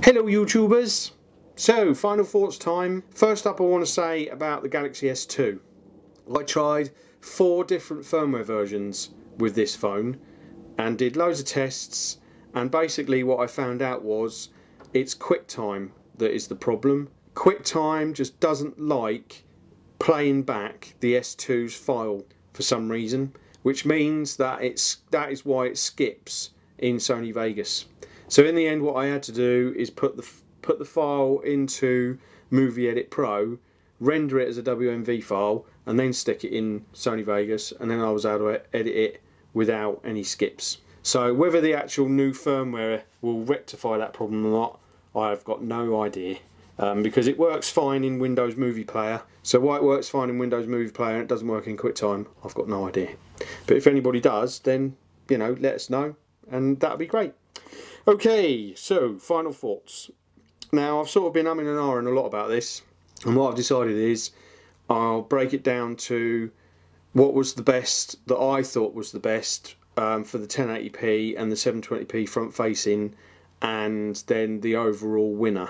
Hello YouTubers! So, final thoughts time. First up I want to say about the Galaxy S2. I tried 4 different firmware versions with this phone and did loads of tests, and basically what I found out was it's QuickTime that is the problem. QuickTime just doesn't like playing back the S2's file for some reason, which means that is why it skips in Sony Vegas. So in the end, what I had to do is put the file into Movie Edit Pro, render it as a WMV file, and then stick it in Sony Vegas, and then I was able to edit it without any skips. So whether the actual new firmware will rectify that problem or not, I've got no idea. Because it works fine in Windows Movie Player. So why it works fine in Windows Movie Player and it doesn't work in QuickTime, I've got no idea. But if anybody does, then, you know, let us know, and that'd be great. Okay, so final thoughts. Now I've sort of been umming and ahhing a lot about this, and what I've decided is I'll break it down to what was the best that I thought was the best for the 1080p and the 720p front facing, and then the overall winner.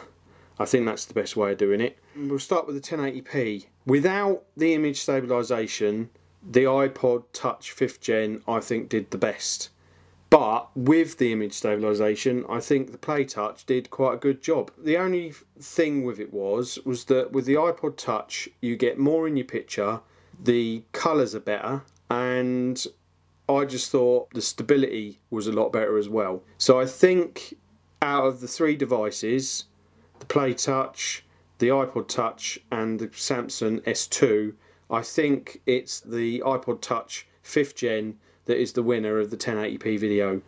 I think that's the best way of doing it. We'll start with the 1080p. Without the image stabilisation, the Ipod Touch 5th Gen I think did the best. But with the image stabilisation, I think the Playtouch did quite a good job. The only thing with it was that with the Ipod Touch, you get more in your picture, the colours are better, and I just thought the stability was a lot better as well. So I think out of the 3 devices, the Playtouch, the Ipod Touch and the Samsung S2, I think it's the Ipod Touch 5th Gen that is the winner of the 1080p video,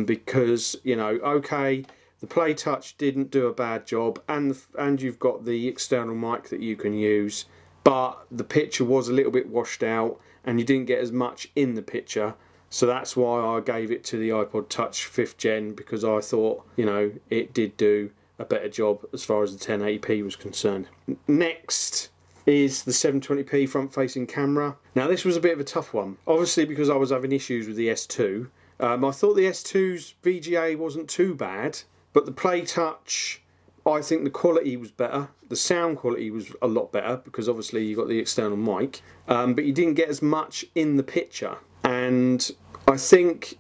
because, you know, okay, the Playtouch didn't do a bad job, and you've got the external mic that you can use, but the picture was a little bit washed out and you didn't get as much in the picture. So that's why I gave it to the Ipod Touch 5th Gen, because I thought, you know, it did do a better job as far as the 1080p was concerned. Next is the 720p front facing camera. Now this was a bit of a tough one, obviously because I was having issues with the S2. I thought the S2's VGA wasn't too bad, but the Playtouch, I think the quality was better. The sound quality was a lot better because obviously you got the external mic, but you didn't get as much in the picture. And I think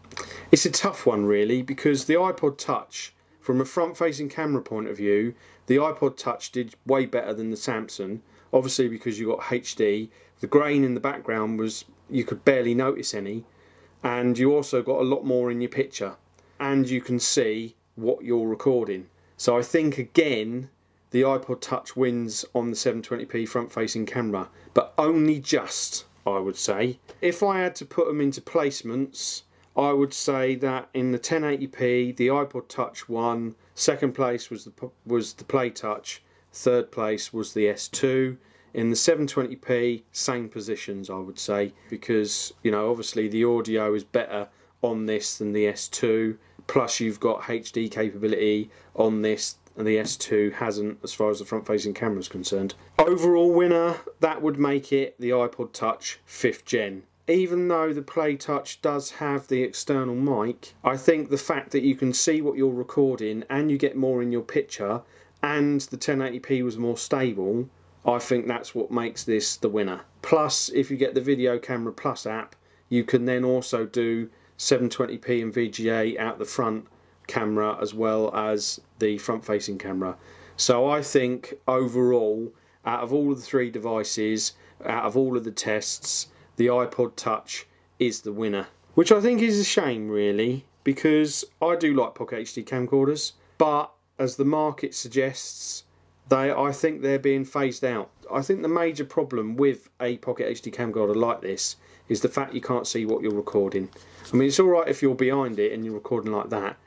it's a tough one really, because the Ipod Touch, from a front facing camera point of view, the Ipod Touch did way better than the Samsung. Obviously because you got HD, the grain in the background was, you could barely notice any, and you also got a lot more in your picture, and you can see what you're recording. So I think again the Ipod Touch wins on the 720p front facing camera, but only just, I would say. If I had to put them into placements, I would say that in the 1080p the Ipod Touch won, second place was the Playtouch, third place was the S2. In the 720p, same positions I would say, because, you know, obviously the audio is better on this than the S2, plus you've got HD capability on this and the S2 hasn't as far as the front facing camera is concerned. Overall winner, that would make it the Ipod Touch 5th Gen. Even though the Playtouch does have the external mic, I think the fact that you can see what you're recording and you get more in your picture, and the 1080p was more stable, I think that's what makes this the winner. Plus, if you get the Video Camera Plus app, you can then also do 720p and VGA out the front camera as well as the front facing camera. So I think overall, out of all of the 3 devices, out of all of the tests, the Ipod Touch is the winner. Which I think is a shame really, because I do like Pocket HD camcorders, but as the market suggests, I think they're being phased out. I think the major problem with a Pocket HD camcorder like this is the fact you can't see what you're recording. I mean, it's alright if you're behind it and you're recording like that,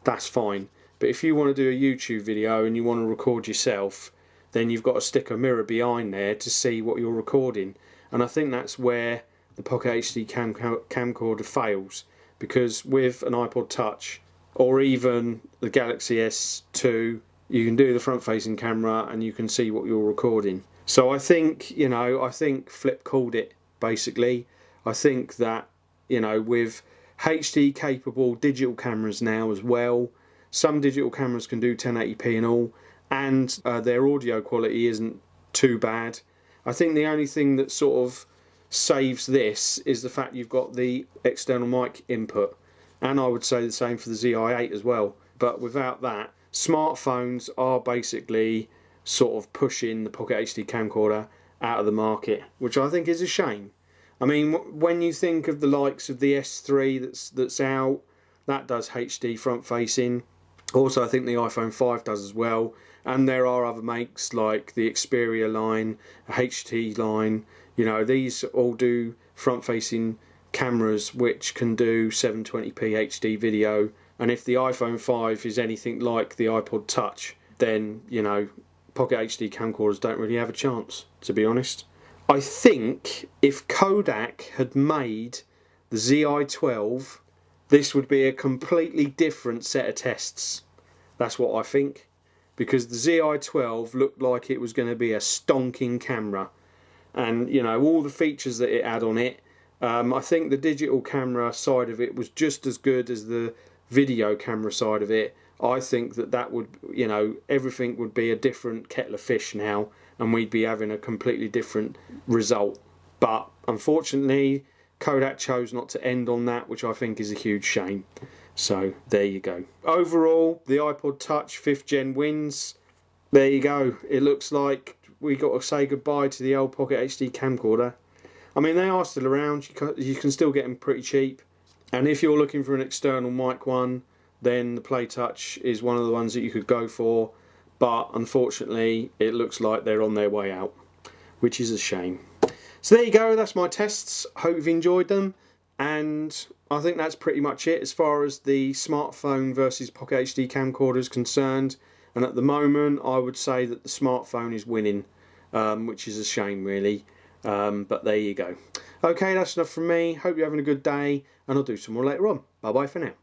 that's fine. But if you want to do a YouTube video and you want to record yourself, then you've got to stick a mirror behind there to see what you're recording. And I think that's where the Pocket HD camcorder fails, because with an Ipod Touch or even the Galaxy S2, you can do the front facing camera and you can see what you're recording. So I think, you know, I think Flip called it basically. I think that, you know, with HD capable digital cameras now as well, Some digital cameras can do 1080p and all, and their audio quality isn't too bad. I think the only thing that sort of saves this is the fact you've got the external mic input, and I would say the same for the ZI-8 as well. But without that, smartphones are basically sort of pushing the Pocket HD camcorder out of the market, which I think is a shame. I mean, when you think of the likes of the S3 that's out, that does HD front facing. Also, I think the iPhone 5 does as well. And there are other makes like the Xperia line, HT line. You know, these all do front facing cameras which can do 720p HD video. And if the iPhone 5 is anything like the Ipod Touch, then, you know, Pocket HD camcorders don't really have a chance, to be honest. I think if Kodak had made the ZI-12, this would be a completely different set of tests. That's what I think. Because the ZI-12 looked like it was going to be a stonking camera. And, you know, all the features that it had on it, I think the digital camera side of it was just as good as the video camera side of it. I think that would, you know, everything would be a different kettle of fish now, and we'd be having a completely different result. But unfortunately, Kodak chose not to end on that, which I think is a huge shame. So there you go. Overall, the Ipod Touch 5th Gen wins. There you go. It looks like we got to say goodbye to the old Pocket HD camcorder. I mean, they are still around. You can still get them pretty cheap. And if you're looking for an external mic one, then the Playtouch is one of the ones that you could go for. But unfortunately, it looks like they're on their way out, which is a shame. So there you go. That's my tests. Hope you've enjoyed them. And I think that's pretty much it as far as the smartphone versus Pocket HD camcorder is concerned. And at the moment, I would say that the smartphone is winning, which is a shame, really. But there you go. Okay, that's enough from me. Hope you're having a good day, and I'll do some more later on. Bye-bye for now.